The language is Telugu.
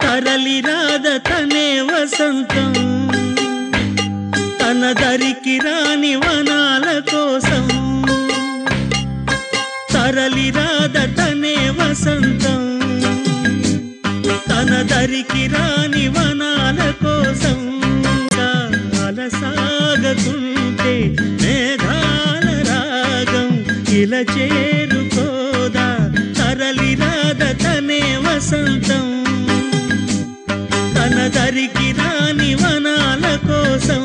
తరలి రాద తనే వసంతం తన దరికి రాని వనాల కోసం తరలి రాద తనే వసంతం తన దరికి రాని వనాల కోసం సాగకుంటే మేఘాల రాగం ఇలా చేరుకోదా తరలి రాద తనే వసంతం తన దరికి రాని వనాల కోసం